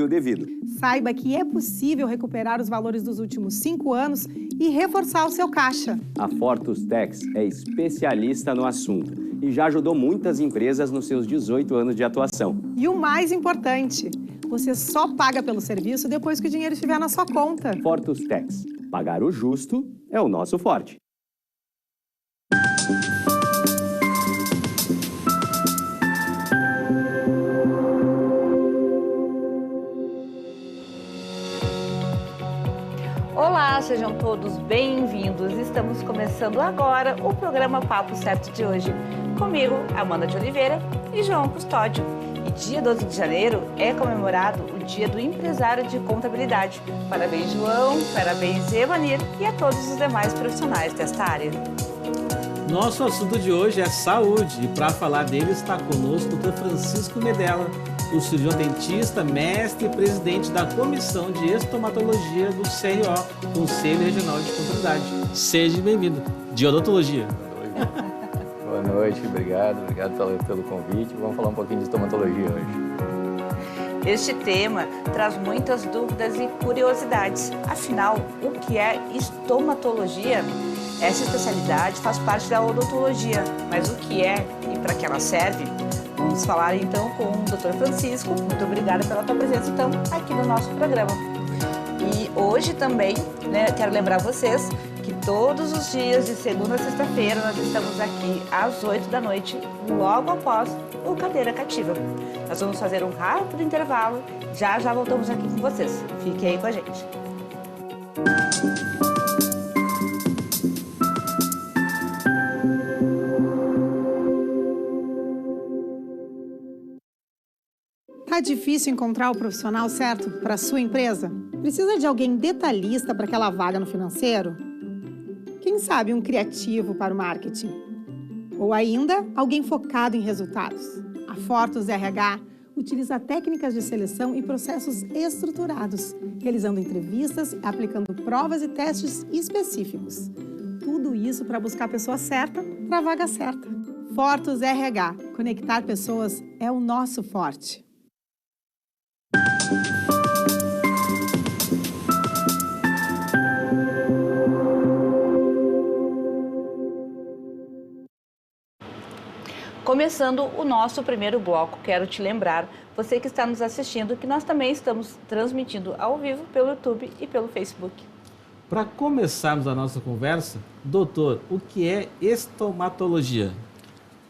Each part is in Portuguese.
que o devido. Saiba que é possível recuperar os valores dos últimos 5 anos e reforçar o seu caixa. A Fortus Tax é especialista no assunto e já ajudou muitas empresas nos seus 18 anos de atuação. E o mais importante, você só paga pelo serviço depois que o dinheiro estiver na sua conta. Fortus Tax. Pagar o justo é o nosso forte. Olá, sejam todos bem-vindos. Estamos começando agora o programa Papo Certo de hoje. Comigo, Amanda de Oliveira e João Custódio. E dia 12 de janeiro é comemorado o Dia do Empresário de Contabilidade. Parabéns, João, parabéns, Evanir e a todos os demais profissionais desta área. Nosso assunto de hoje é saúde e para falar dele está conosco o Dr. Francisco Medella, o cirurgião dentista, mestre e presidente da Comissão de Estomatologia do CRO, Conselho Regional de Contabilidade. Seja bem-vindo. De odontologia. Boa noite, obrigado pelo convite. Vamos falar um pouquinho de estomatologia hoje. Este tema traz muitas dúvidas e curiosidades. Afinal, o que é estomatologia? Essa especialidade faz parte da odontologia, mas o que é e para que ela serve? Vamos falar então com o Dr. Francisco. Muito obrigada pela tua presença então aqui no nosso programa. E hoje também, quero lembrar vocês que todos os dias, de segunda a sexta-feira, nós estamos aqui às 8 da noite, logo após o Cadeira Cativa. Nós vamos fazer um rápido intervalo, já voltamos aqui com vocês. Fiquem aí com a gente. Tá difícil encontrar o profissional certo para a sua empresa? Precisa de alguém detalhista para aquela vaga no financeiro? Quem sabe um criativo para o marketing? Ou ainda, alguém focado em resultados? A Fortus RH utiliza técnicas de seleção e processos estruturados, realizando entrevistas, aplicando provas e testes específicos. Tudo isso para buscar a pessoa certa para a vaga certa. Fortus RH. Conectar pessoas é o nosso forte. Começando o nosso primeiro bloco, quero te lembrar, você que está nos assistindo, que nós também estamos transmitindo ao vivo pelo YouTube e pelo Facebook. Para começarmos a nossa conversa, doutor, o que é estomatologia?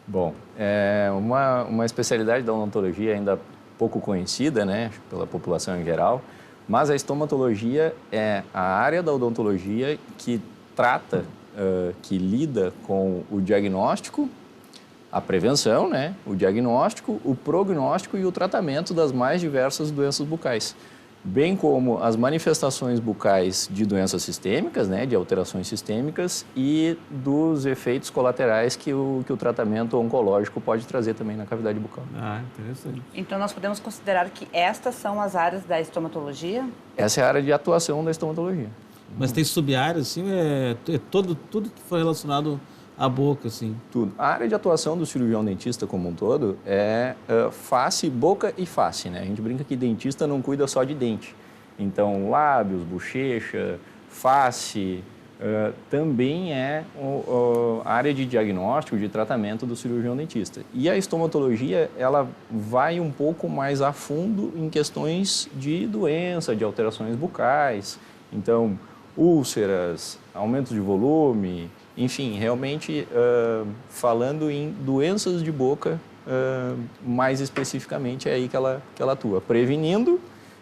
Bom, é uma especialidade da odontologia ainda pouco conhecida, pela população em geral, mas a estomatologia é a área da odontologia que trata, que lida com o diagnóstico, a prevenção, o diagnóstico, o prognóstico e o tratamento das mais diversas doenças bucais, bem como as manifestações bucais de doenças sistêmicas, de alterações sistêmicas e dos efeitos colaterais que o tratamento oncológico pode trazer também na cavidade bucal. Ah, interessante. Então, nós podemos considerar que estas são as áreas da estomatologia? Essa é a área de atuação da estomatologia. Mas tem sub-áreas, assim, tudo que foi relacionado à boca, assim? Tudo. A área de atuação do cirurgião dentista como um todo é face, boca e face, A gente brinca que dentista não cuida só de dente. Então, lábios, bochecha, face, também é a área de diagnóstico, de tratamento do cirurgião dentista. E a estomatologia, ela vai um pouco mais a fundo em questões de doença, de alterações bucais. Então, úlceras, aumento de volume, enfim, realmente falando em doenças de boca, mais especificamente é aí que ela atua, prevenindo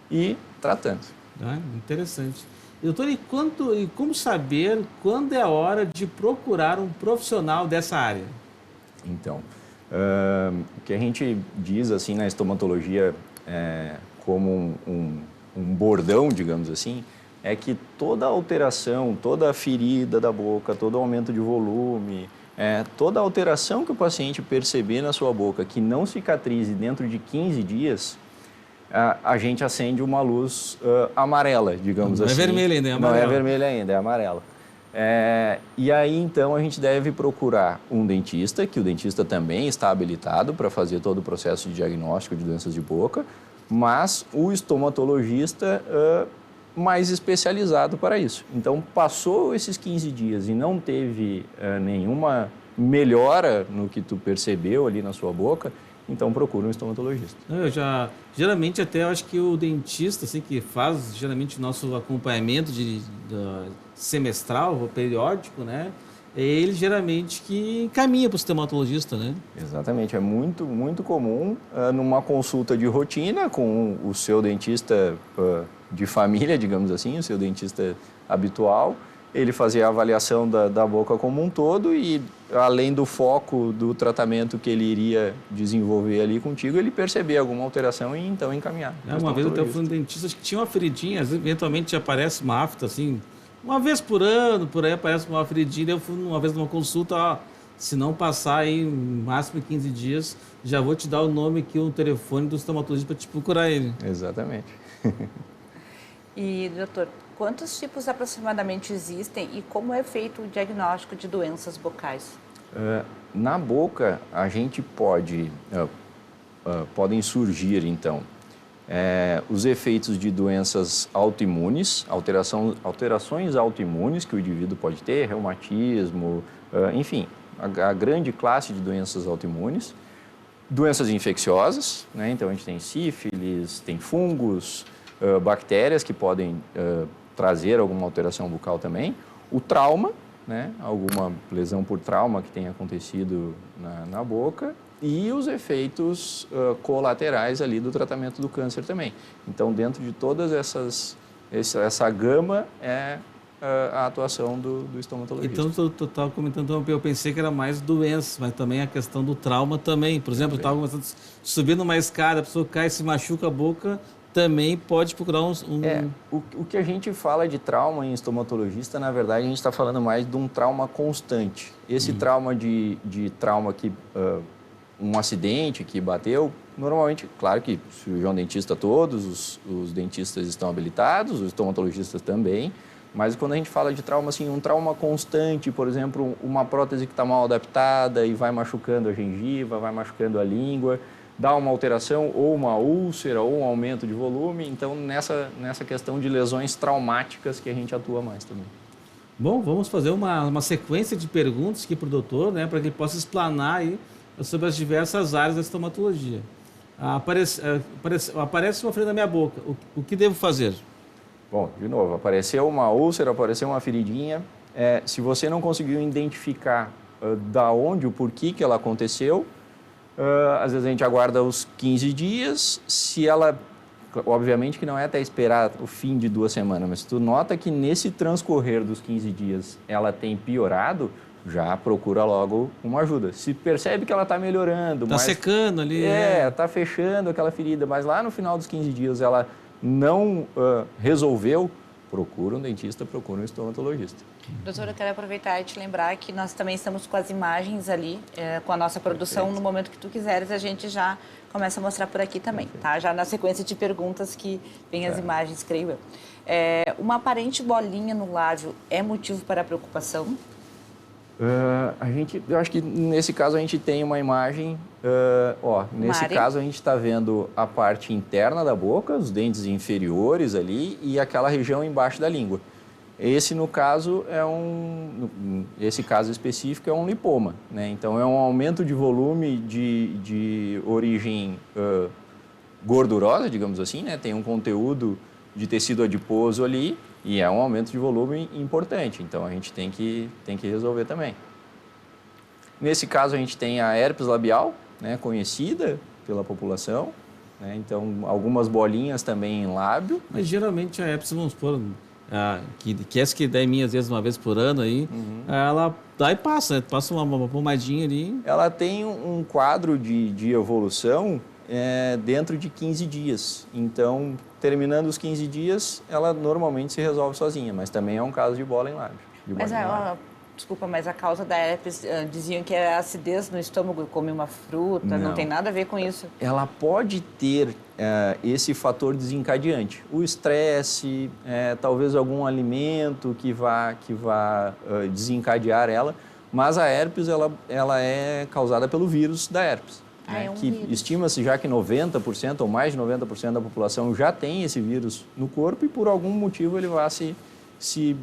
e tratando. Ah, interessante. Doutor, e como saber quando é a hora de procurar um profissional dessa área? Então, o que a gente diz assim na estomatologia como um bordão, digamos assim, é que toda alteração, toda ferida da boca, todo aumento de volume, toda alteração que o paciente perceber na sua boca que não cicatrize dentro de 15 dias, a gente acende uma luz amarela, digamos assim. Não é vermelha ainda, é amarela. Não é vermelha ainda, é amarela. E aí, então, a gente deve procurar um dentista, que o dentista também está habilitado para fazer todo o processo de diagnóstico de doenças de boca, mas o estomatologista mais especializado para isso. Então, passou esses 15 dias e não teve nenhuma melhora no que tu percebeu ali na sua boca, então procura um estomatologista. Geralmente até eu acho que o dentista, assim, que faz geralmente o nosso acompanhamento semestral ou periódico, né? Ele geralmente que encaminha para o estomatologista, né? Exatamente, é muito, muito comum numa consulta de rotina com o seu dentista de família, digamos assim, o seu dentista habitual, ele fazer a avaliação da boca como um todo e, além do foco do tratamento que ele iria desenvolver ali contigo, ele perceber alguma alteração e então encaminhar. Uma vez eu fui no dentista, acho que tinha uma feridinha, eventualmente aparece uma afta, assim, uma vez por ano, por aí aparece uma feridinha. Eu fui uma vez numa consulta, se não passar aí, máximo 15 dias, já vou te dar o nome aqui, o telefone do estomatologista para te procurar ele. Exatamente. E, doutor, quantos tipos aproximadamente existem e como é feito o diagnóstico de doenças bucais? Na boca, a gente podem surgir, então, os efeitos de doenças autoimunes, alterações autoimunes que o indivíduo pode ter, reumatismo, enfim, a grande classe de doenças autoimunes. Doenças infecciosas, né? Então a gente tem sífilis, tem fungos, bactérias que podem trazer alguma alteração bucal também. O trauma, né? Alguma lesão por trauma que tenha acontecido na boca. E os efeitos colaterais ali do tratamento do câncer também. Então, dentro de todas essa gama a atuação do estomatologista. Então, tu estava comentando, eu pensei que era mais doenças, mas também a questão do trauma também. Por exemplo, eu estava começando a subir numa escada, a pessoa cai e se machuca a boca, também pode procurar o que a gente fala de trauma em estomatologista, na verdade, a gente está falando mais de um trauma constante. Esse trauma de trauma que... um acidente que bateu, normalmente, claro que o cirurgião dentista todos, os dentistas estão habilitados, os estomatologistas também, mas quando a gente fala de trauma, assim, um trauma constante, por exemplo, uma prótese que está mal adaptada e vai machucando a gengiva, vai machucando a língua, dá uma alteração ou uma úlcera ou um aumento de volume, então nessa questão de lesões traumáticas que a gente atua mais também. Bom, vamos fazer uma sequência de perguntas aqui para o doutor, né, para que ele possa explanar aí sobre as diversas áreas da estomatologia. Aparece uma ferida na minha boca. O que devo fazer? Bom, de novo, apareceu uma úlcera, apareceu uma feridinha. Se você não conseguiu identificar da onde, o porquê que ela aconteceu, às vezes a gente aguarda os 15 dias. Se ela, obviamente que não é até esperar o fim de 2 semanas, mas se tu nota que nesse transcorrer dos 15 dias ela tem piorado, já procura logo uma ajuda. Se percebe que ela está melhorando... Está secando ali. Está fechando aquela ferida, mas lá no final dos 15 dias ela não resolveu, procura um dentista, procura um estomatologista. Doutora, eu quero aproveitar e te lembrar que nós também estamos com as imagens ali, com a nossa produção. Perfeito. No momento que tu quiseres, a gente já começa a mostrar por aqui também, perfeito, tá? Já na sequência de perguntas que vem as imagens, creio eu. Uma aparente bolinha no lábio é motivo para preocupação? Eu acho que nesse caso a gente tem uma imagem, nesse caso a gente está vendo a parte interna da boca, os dentes inferiores ali e aquela região embaixo da língua. Esse, no caso, esse caso específico é um lipoma, né? Então é um aumento de volume de origem gordurosa, digamos assim, né? Tem um conteúdo de tecido adiposo ali, e é um aumento de volume importante, então a gente tem que resolver também. Nesse caso, a gente tem a herpes labial, né, conhecida pela população, né, então algumas bolinhas também em lábio. Mas geralmente a herpes, vamos supor, que essa que dá em mim às vezes uma vez por ano aí, ela dá e passa, né? Passa uma pomadinha ali. Ela tem um quadro de evolução dentro de 15 dias, então... Terminando os 15 dias, ela normalmente se resolve sozinha, mas também é um caso de bola em lábio. Desculpa, mas a causa da herpes, diziam que é acidez no estômago, come uma fruta, não tem nada a ver com isso? Ela pode ter esse fator desencadeante. O estresse, talvez algum alimento que vá desencadear ela, mas a herpes ela é causada pelo vírus da herpes. É um que vírus. estima-se já que 90% ou mais de 90% da população já tem esse vírus no corpo e por algum motivo ele vai se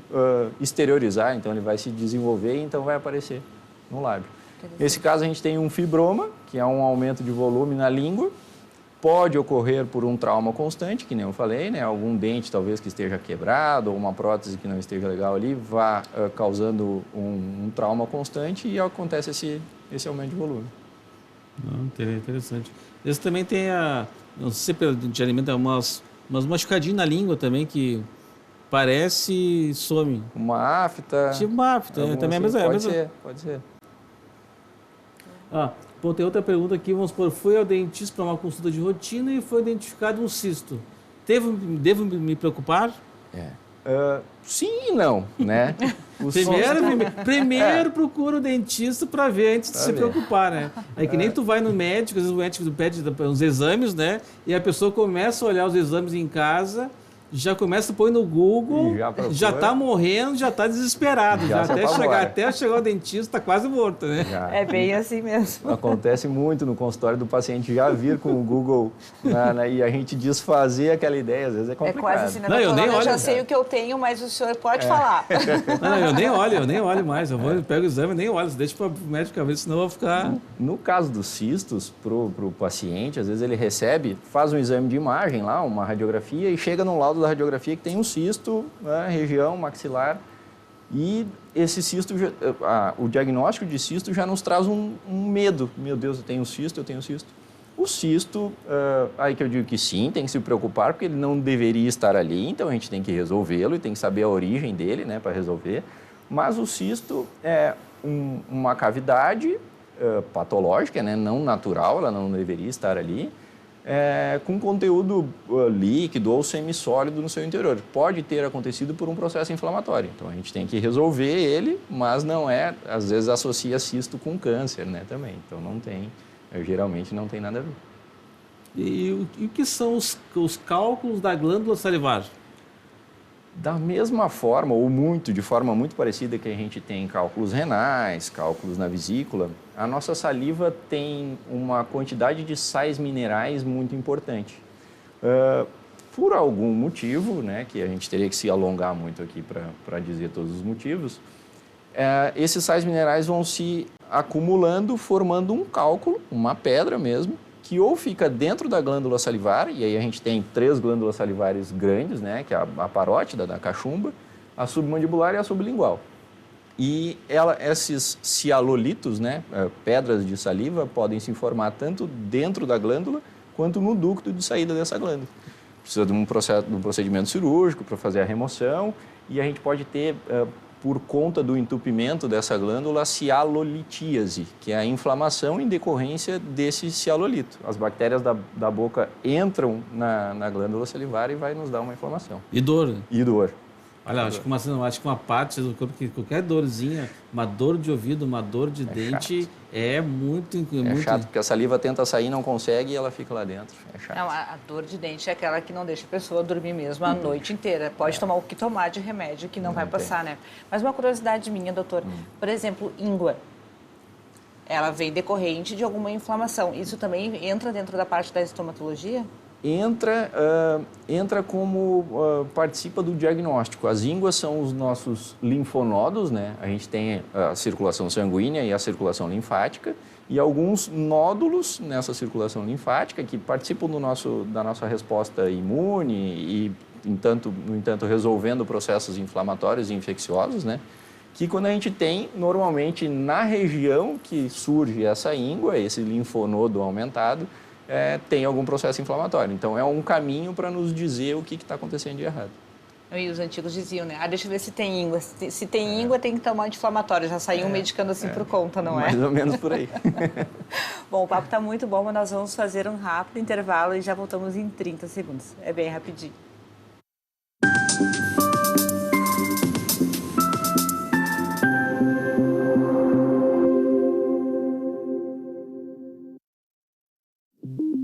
exteriorizar, então ele vai se desenvolver e então vai aparecer no lábio. Nesse caso a gente tem um fibroma, que é um aumento de volume na língua, pode ocorrer por um trauma constante, que nem eu falei, né? Algum dente talvez que esteja quebrado ou uma prótese que não esteja legal ali, vá causando um trauma constante e acontece esse aumento de volume. Não, interessante. Esse também tem não sei se de alimento, umas machucadinhas na língua também que parece some. Uma afta. Tipo uma afta, também assim, é mesmo. Pode ser. Bom, tem outra pergunta aqui, vamos supor, foi ao dentista para uma consulta de rotina e foi identificado um cisto. Devo me preocupar? Sim e não, né? Primeiro procura o dentista para ver antes de se preocupar, né? É que nem tu vai no médico, às vezes o médico pede uns exames, né? E a pessoa começa a olhar os exames em casa, já começa a pôr no Google, já tá morrendo, já tá desesperado. Até chegar o dentista, tá quase morto, né? É bem assim mesmo. Acontece muito no consultório do paciente já vir com o Google e a gente desfazer aquela ideia, às vezes é complicado. É quase assim, né? Não, eu nem olho. Eu já sei o que eu tenho, mas o senhor pode falar. Não, eu nem olho mais. Eu pego o exame e nem olho. Deixa para o médico ver, senão eu vou ficar... No caso dos cistos, pro paciente, às vezes ele recebe, faz um exame de imagem lá, uma radiografia, e chega no laudo da radiografia que tem um cisto na região maxilar. E esse cisto, o diagnóstico de cisto já nos traz um medo. Meu Deus, eu tenho cisto. O cisto, aí que eu digo que sim, tem que se preocupar, porque ele não deveria estar ali, então a gente tem que resolvê-lo e tem que saber a origem dele, né, para resolver. Mas o cisto é uma cavidade patológica, né, não natural, ela não deveria estar ali, com conteúdo líquido ou semissólido no seu interior. Pode ter acontecido por um processo inflamatório. Então, a gente tem que resolver ele, mas não às vezes associa cisto com câncer, né, também. Então, não tem, geralmente não tem nada a ver. E o que são os cálculos da glândula salivar? Da mesma forma, ou de forma muito parecida que a gente tem cálculos renais, cálculos na vesícula, a nossa saliva tem uma quantidade de sais minerais muito importante. Por algum motivo, né, que a gente teria que se alongar muito aqui para dizer todos os motivos, esses sais minerais vão se acumulando, formando um cálculo, uma pedra mesmo, que ou fica dentro da glândula salivar, e aí a gente tem 3 glândulas salivares grandes, né, que é a parótida, da cachumba, a submandibular e a sublingual. E esses cialolitos, né, pedras de saliva, podem se formar tanto dentro da glândula quanto no ducto de saída dessa glândula. Precisa de um procedimento cirúrgico para fazer a remoção, e a gente pode ter, por conta do entupimento dessa glândula, a cialolitíase, que é a inflamação em decorrência desse cialolito. As bactérias da boca entram na glândula salivar e vai nos dar uma inflamação. E dor? E dor. Olha, acho que uma parte do corpo, qualquer dorzinha, uma dor de ouvido, uma dor de dente, chato. É muito chato, porque a saliva tenta sair, não consegue e ela fica lá dentro. É chato. Não, a dor de dente é aquela que não deixa a pessoa dormir mesmo a noite inteira. Pode tomar o que tomar de remédio que não vai passar, né? Mas uma curiosidade minha, doutor. Por exemplo, íngua. Ela vem decorrente de alguma inflamação. Isso também entra dentro da parte da estomatologia? Entra como participa do diagnóstico. As ínguas são os nossos linfonodos, né? A gente tem a circulação sanguínea e a circulação linfática e alguns nódulos nessa circulação linfática que participam da nossa resposta imune e, no entanto, resolvendo processos inflamatórios e infecciosos, né? Que quando a gente tem, normalmente, na região que surge essa íngua, esse linfonodo aumentado, tem algum processo inflamatório. Então, é um caminho para nos dizer o que está acontecendo de errado. E os antigos diziam, né? Deixa eu ver se tem íngua. Se tem íngua, tem que tomar anti-inflamatório. Já saíam medicando assim por conta, não é? Mais ou menos por aí. Bom, o papo está muito bom, mas nós vamos fazer um rápido intervalo e já voltamos em 30 segundos. É bem rapidinho.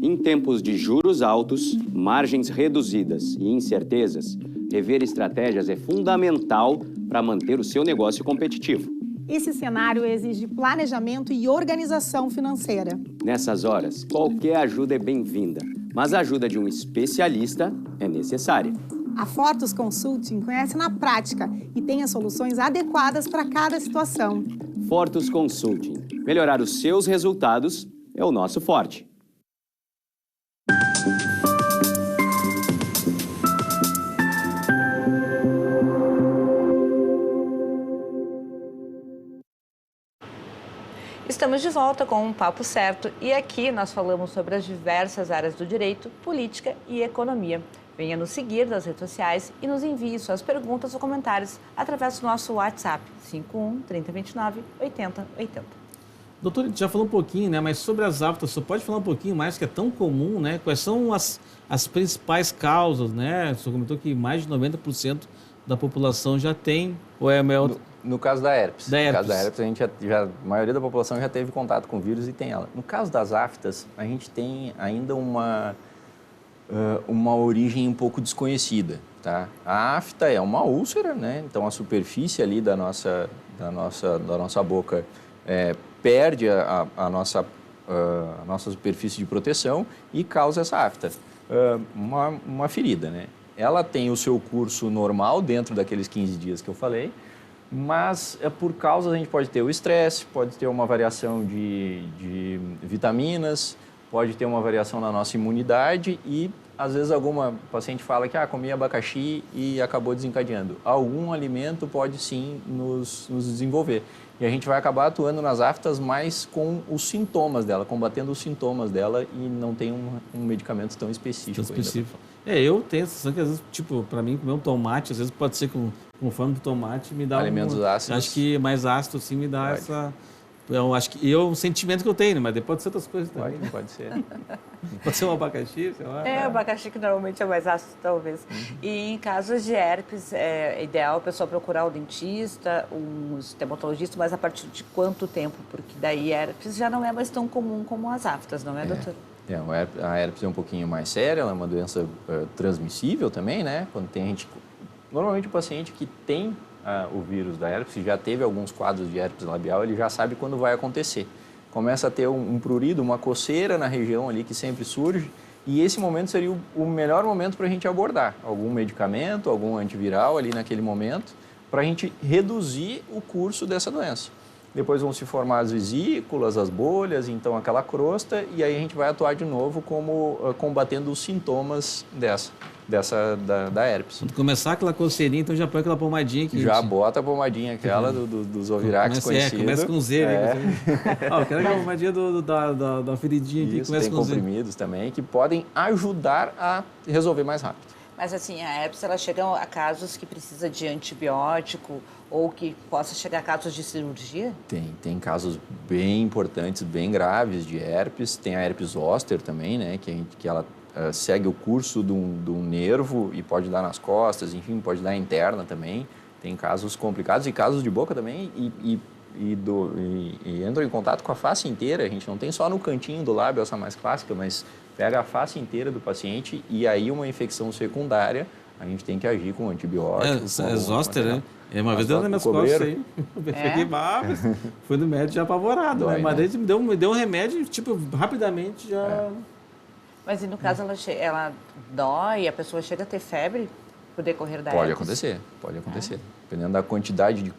Em tempos de juros altos, margens reduzidas e incertezas, rever estratégias é fundamental para manter o seu negócio competitivo. Esse cenário exige planejamento e organização financeira. Nessas horas, qualquer ajuda é bem-vinda, mas a ajuda de um especialista é necessária. A Fortus Consulting conhece na prática e tem as soluções adequadas para cada situação. Fortus Consulting. Melhorar os seus resultados é o nosso forte. Estamos de volta com um Papo Certo e aqui nós falamos sobre as diversas áreas do direito, política e economia. Venha nos seguir nas redes sociais e nos envie suas perguntas ou comentários através do nosso WhatsApp 51 3029 8080. Doutor, a gente já falou um pouquinho, né? Mas sobre as aftas, você pode falar um pouquinho mais, que é tão comum, né? Quais são as principais causas, né? O senhor comentou que mais de 90% da população já tem, ou é maior... No caso da herpes. Da herpes. No caso da herpes, a gente a maioria da população já teve contato com o vírus e tem ela. No caso das aftas, a gente tem ainda uma origem um pouco desconhecida, tá? A afta é uma úlcera, né? Então a superfície ali da nossa boca perde a nossa superfície de proteção e causa essa afta, uma ferida, né? Ela tem o seu curso normal dentro daqueles 15 dias que eu falei, mas por causa, a gente pode ter o estresse, pode ter uma variação de vitaminas, pode ter uma variação na nossa imunidade e, às vezes, alguma paciente fala que comia abacaxi e acabou desencadeando. Algum alimento pode, sim, nos desenvolver. E a gente vai acabar atuando nas aftas mais com os sintomas dela, combatendo os sintomas dela e não tem um medicamento tão específico. Eu tenho a sensação que, às vezes, tipo, para mim, comer um tomate, às vezes pode ser com fome do tomate, me dá alimentos ácidos. Acho que mais ácido, sim, me dá essa... Eu acho que um sentimento que eu tenho, mas depois pode ser outras coisas também. Pode ser. Pode ser um abacaxi, sei lá. O abacaxi que normalmente é mais ácido, talvez. E em casos de herpes, é ideal a pessoa procurar um dentista, um dermatologista, mas a partir de quanto tempo? Porque daí herpes já não é mais tão comum como as aftas, não é, doutor? A herpes é um pouquinho mais séria, ela é uma doença transmissível também, né? Quando tem gente... Normalmente o paciente que tem o vírus da herpes, se já teve alguns quadros de herpes labial, ele já sabe quando vai acontecer. Começa a ter um prurido, uma coceira na região ali que sempre surge, e esse momento seria o melhor momento para a gente abordar algum medicamento, algum antiviral ali naquele momento, para a gente reduzir o curso dessa doença. Depois vão se formar as vesículas, as bolhas, então aquela crosta, e aí a gente vai atuar de novo como combatendo os sintomas da herpes. Quando começar aquela coceirinha, então já põe aquela pomadinha aqui. Já bota a pomadinha aquela dos Ovirax conhecido. Começa com Z, né? Eu quero aquela pomadinha da feridinha aqui. Isso, tem comprimidos também que podem ajudar a resolver mais rápido. Mas assim, a herpes, ela chega a casos que precisa de antibiótico ou que possa chegar a casos de cirurgia? Tem casos bem importantes, bem graves de herpes. Tem a herpes zoster também, né? Que ela segue o curso de um nervo e pode dar nas costas, enfim, pode dar interna também. Tem casos complicados e casos de boca também e entram em contato com a face inteira. A gente não tem só no cantinho do lábio essa mais clássica, mas pega a face inteira do paciente e aí uma infecção secundária, a gente tem que agir com antibiótico. É zoster, né? Uma vez deu nas minhas costas aí. Fui no médico já apavorado, né? Mas daí me deu um remédio, tipo, rapidamente já... Mas e no caso ela dói, a pessoa chega a ter febre por decorrer da herpes? Pode acontecer. Dependendo da quantidade de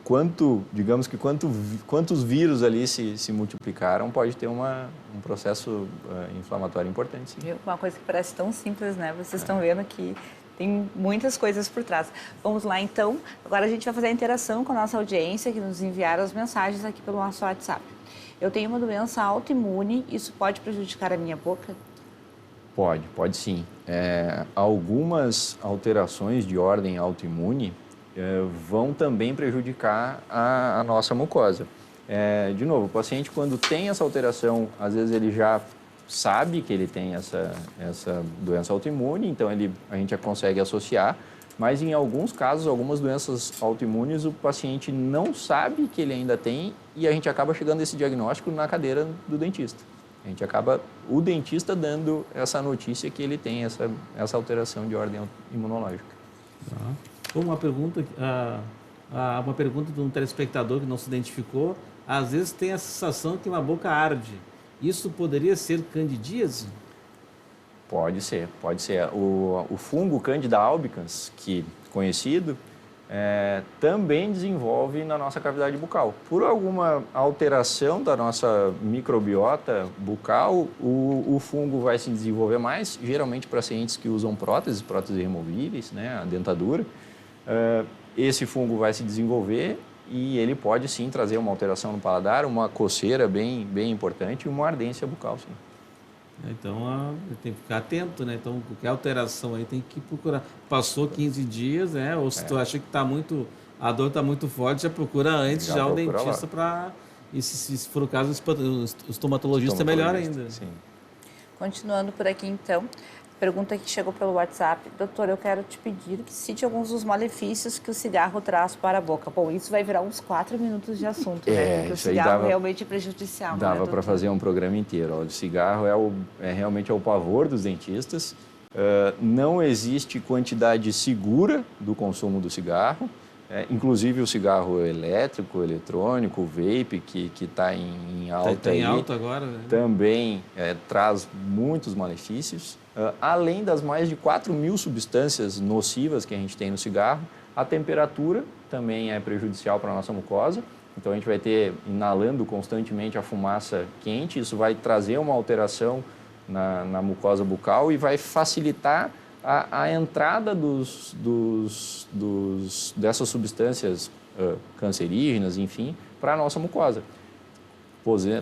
quantos vírus ali se multiplicaram, pode ter um processo inflamatório importante. Sim. Uma coisa que parece tão simples, né? Vocês estão vendo que tem muitas coisas por trás. Vamos lá, então. Agora a gente vai fazer a interação com a nossa audiência, que nos enviaram as mensagens aqui pelo nosso WhatsApp. Eu tenho uma doença autoimune, isso pode prejudicar a minha boca? Pode sim. Algumas alterações de ordem autoimune vão também prejudicar a nossa mucosa. De novo, o paciente quando tem essa alteração, às vezes ele já sabe que ele tem essa doença autoimune, então a gente consegue associar, mas em alguns casos, algumas doenças autoimunes, o paciente não sabe que ele ainda tem e a gente acaba chegando a esse diagnóstico na cadeira do dentista. O dentista dando essa notícia que ele tem essa alteração de ordem imunológica. Uma pergunta, Uma pergunta de um telespectador que não se identificou. Às vezes tem a sensação que uma boca arde. Isso poderia ser candidíase? Pode ser, pode ser. O fungo Candida albicans, que conhecido, também desenvolve na nossa cavidade bucal. Por alguma alteração da nossa microbiota bucal, o fungo vai se desenvolver mais, geralmente para pacientes que usam próteses removíveis, né, a dentadura. Esse fungo vai se desenvolver e ele pode sim trazer uma alteração no paladar, uma coceira bem importante e uma ardência bucal, sim. Então, tem que ficar atento, né? Então, qualquer alteração aí tem que procurar. Passou 15 dias, né? Ou se tu acha que a dor está muito forte, já procura antes já o dentista para... E se for o caso, o estomatologista melhor ainda. Sim. Continuando por aqui, então, pergunta que chegou pelo WhatsApp. Doutor, eu quero te pedir que cite alguns dos malefícios que o cigarro traz para a boca. Bom, isso vai virar uns 4 minutos de assunto, né? Porque o cigarro realmente é prejudicial. Dava para fazer um programa inteiro. O cigarro realmente é o pavor dos dentistas. Não existe quantidade segura do consumo do cigarro. Inclusive o cigarro elétrico, eletrônico, o vape, que está em alta. Está em alta agora, né? Também traz muitos malefícios. Além das mais de 4.000 substâncias nocivas que a gente tem no cigarro, a temperatura também é prejudicial para a nossa mucosa. Então a gente vai ter inalando constantemente a fumaça quente, isso vai trazer uma alteração na mucosa bucal e vai facilitar a entrada dessas substâncias cancerígenas, enfim, para a nossa mucosa,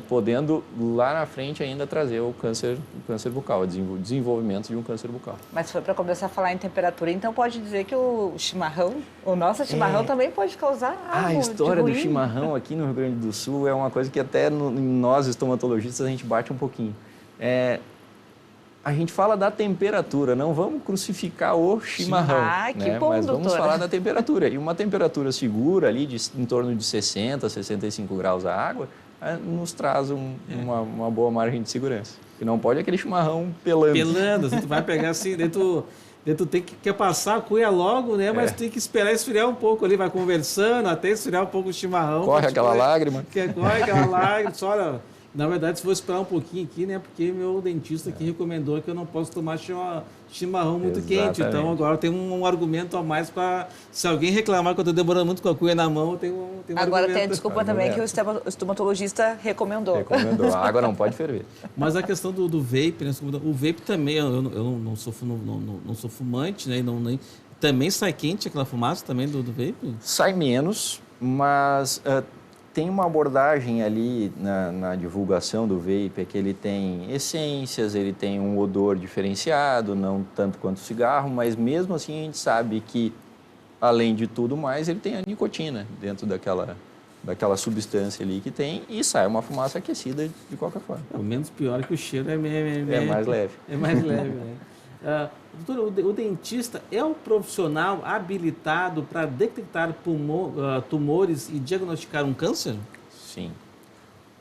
podendo lá na frente ainda trazer o câncer bucal, o desenvolvimento de um câncer bucal. Mas se for para começar a falar em temperatura, então pode dizer que o nosso chimarrão também pode causar algo a história de do ruim. chimarrão aqui no Rio Grande do Sul é uma coisa que até nós estomatologistas a gente bate um pouquinho. A gente fala da temperatura, não vamos crucificar o chimarrão, que bom, mas vamos doutora. falar da temperatura. E uma temperatura segura ali, em torno de 60, 65 graus a água, nos traz uma boa margem de segurança. E não pode aquele chimarrão pelando. Pelando, assim, tu vai pegar assim, daí tu tem que quer passar a cuia logo, né? Mas tu tem que esperar esfriar um pouco ali, vai conversando até esfriar um pouco o chimarrão. Corre aquela lágrima. Corre aquela lágrima, só olha... Na verdade, se for esperar um pouquinho aqui, né? Porque meu dentista aqui recomendou que eu não posso tomar chimarrão muito quente. Então, agora tem um argumento a mais para... Se alguém reclamar que eu estou demorando muito com a cuia na mão, tem um Agora argumento. tem a desculpa também que o estomatologista recomendou. A água não pode ferver. Mas a questão do vape, né? O vape também, eu não sou fumante, né? Também sai quente aquela fumaça também do vape? Sai menos, mas... tem uma abordagem ali na divulgação do vape, que ele tem essências, ele tem um odor diferenciado, não tanto quanto o cigarro, mas mesmo assim a gente sabe que, além de tudo mais, ele tem a nicotina dentro daquela substância ali que tem e sai uma fumaça aquecida de qualquer forma. O menos pior que o cheiro é mais leve. É mais leve, né? Doutor, o dentista é o profissional habilitado para detectar tumores e diagnosticar um câncer? Sim.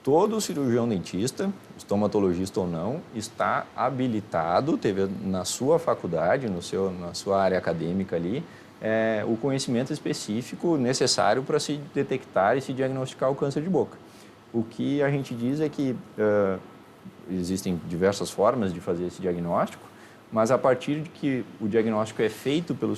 Todo cirurgião dentista, estomatologista ou não, está habilitado, teve na sua faculdade, na sua área acadêmica ali, o conhecimento específico necessário para se detectar e se diagnosticar o câncer de boca. O que a gente diz é que existem diversas formas de fazer esse diagnóstico, mas a partir de que o diagnóstico é feito pelo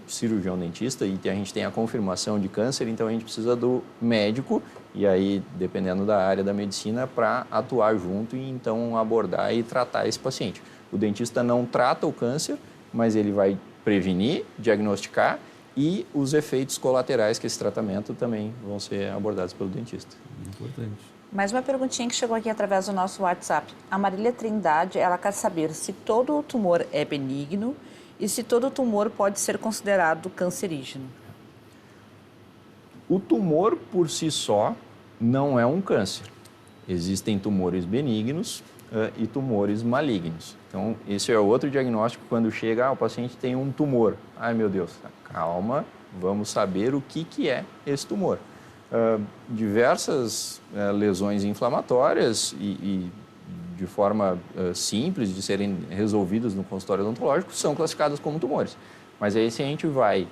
cirurgião dentista e a gente tem a confirmação de câncer, então a gente precisa do médico, e aí, dependendo da área da medicina, para atuar junto e então abordar e tratar esse paciente. O dentista não trata o câncer, mas ele vai prevenir, diagnosticar e os efeitos colaterais que esse tratamento também vão ser abordados pelo dentista. Importante. Mais uma perguntinha que chegou aqui através do nosso WhatsApp. A Marília Trindade, ela quer saber se todo tumor é benigno e se todo tumor pode ser considerado cancerígeno. O tumor, por si só, não é um câncer. Existem tumores benignos e tumores malignos. Então, esse é outro diagnóstico quando chega, o paciente tem um tumor. Ai, meu Deus, calma, vamos saber o que é esse tumor. Diversas lesões inflamatórias e de forma simples de serem resolvidas no consultório odontológico são classificadas como tumores. Mas aí se a gente vai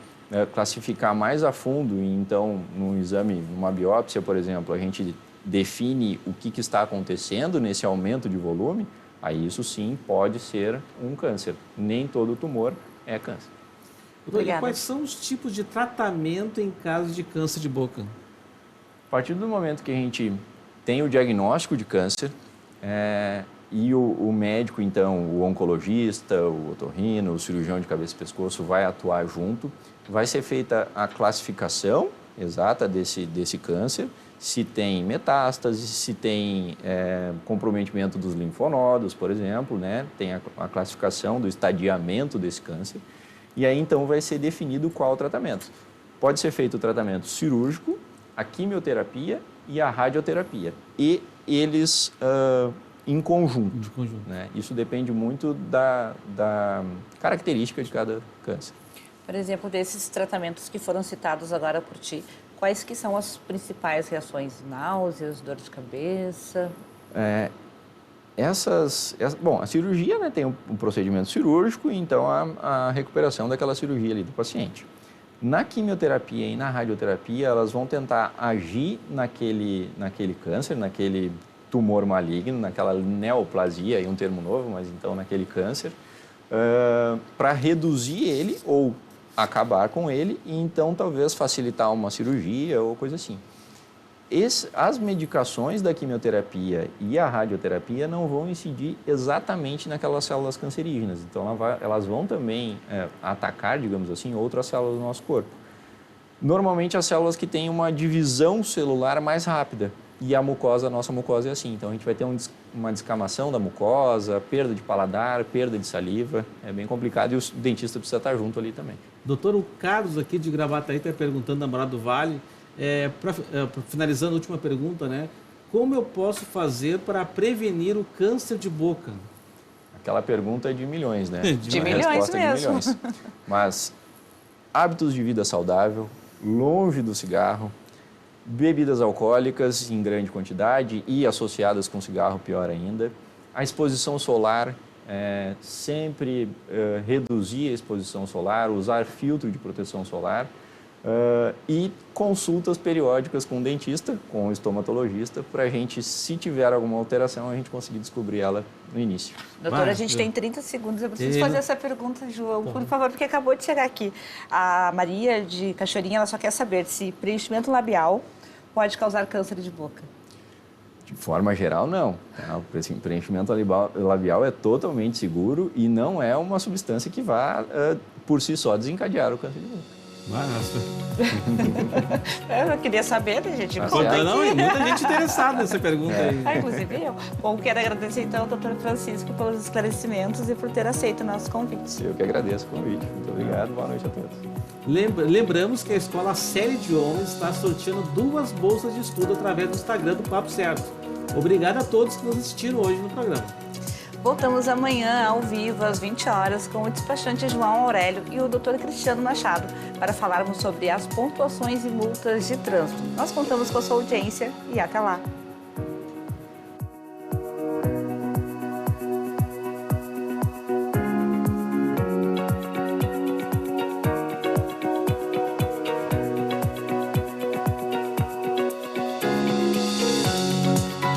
classificar mais a fundo, e então, num exame, numa biópsia, por exemplo, a gente define o que está acontecendo nesse aumento de volume, aí isso sim pode ser um câncer. Nem todo tumor é câncer. Doutor, e quais são os tipos de tratamento em caso de câncer de boca? A partir do momento que a gente tem o diagnóstico de câncer, e o médico, então, o oncologista, o otorrino, o cirurgião de cabeça e pescoço vai atuar junto, vai ser feita a classificação exata desse câncer, se tem metástase, se tem comprometimento dos linfonodos, por exemplo, né? Tem a classificação do estadiamento desse câncer, e aí então vai ser definido qual o tratamento. Pode ser feito o tratamento cirúrgico, a quimioterapia e a radioterapia, e eles em conjunto. Né? Isso depende muito da característica de cada câncer. Por exemplo, desses tratamentos que foram citados agora por ti, quais que são as principais reações? Náuseas, dor de cabeça? Bom, a cirurgia, né, tem um procedimento cirúrgico e então a recuperação daquela cirurgia ali do paciente. Na quimioterapia e na radioterapia, elas vão tentar agir naquele câncer, naquele tumor maligno, naquela neoplasia, aí um termo novo, mas então naquele câncer, para reduzir ele ou acabar com ele e então talvez facilitar uma cirurgia ou coisa assim. As medicações da quimioterapia e a radioterapia não vão incidir exatamente naquelas células cancerígenas, então elas vão também atacar, digamos assim, outras células do nosso corpo. Normalmente as células que têm uma divisão celular mais rápida. E a nossa mucosa é assim. Então, a gente vai ter uma descamação da mucosa, perda de paladar, perda de saliva. É bem complicado e o dentista precisa estar junto ali também. Doutor, o Carlos aqui de Gravataí está perguntando, namorado do Vale, finalizando a última pergunta, né? Como eu posso fazer para prevenir o câncer de boca? Aquela pergunta é de milhões, né? De milhões mesmo. De milhões. Mas hábitos de vida saudável, longe do cigarro, bebidas alcoólicas em grande quantidade e associadas com cigarro, pior ainda. A exposição solar, sempre reduzir a exposição solar, usar filtro de proteção solar e consultas periódicas com o dentista, com o estomatologista, para a gente, se tiver alguma alteração, a gente conseguir descobrir ela no início. Doutora, a gente tem 30 segundos. Eu preciso fazer essa pergunta, João, por favor, porque acabou de chegar aqui. A Maria de Cachoeirinha, ela só quer saber se preenchimento labial pode causar câncer de boca. De forma geral, não. O preenchimento labial é totalmente seguro e não é uma substância que vá, por si só, desencadear o câncer de boca. Massa. Eu queria saber, né, gente? Não, e muita gente interessada nessa pergunta aí. Inclusive eu. Bom, quero agradecer então ao doutor Francisco pelos esclarecimentos e por ter aceito o nosso convite. Eu que agradeço o convite. Muito obrigado, boa noite a todos. Lembramos que a Escola Série de Homens está sorteando 2 bolsas de estudo através do Instagram do Papo Certo. Obrigado a todos que nos assistiram hoje no programa. Voltamos amanhã, ao vivo, às 20 horas, com o despachante João Aurélio e o Dr. Cristiano Machado, para falarmos sobre as pontuações e multas de trânsito. Nós contamos com a sua audiência e até lá.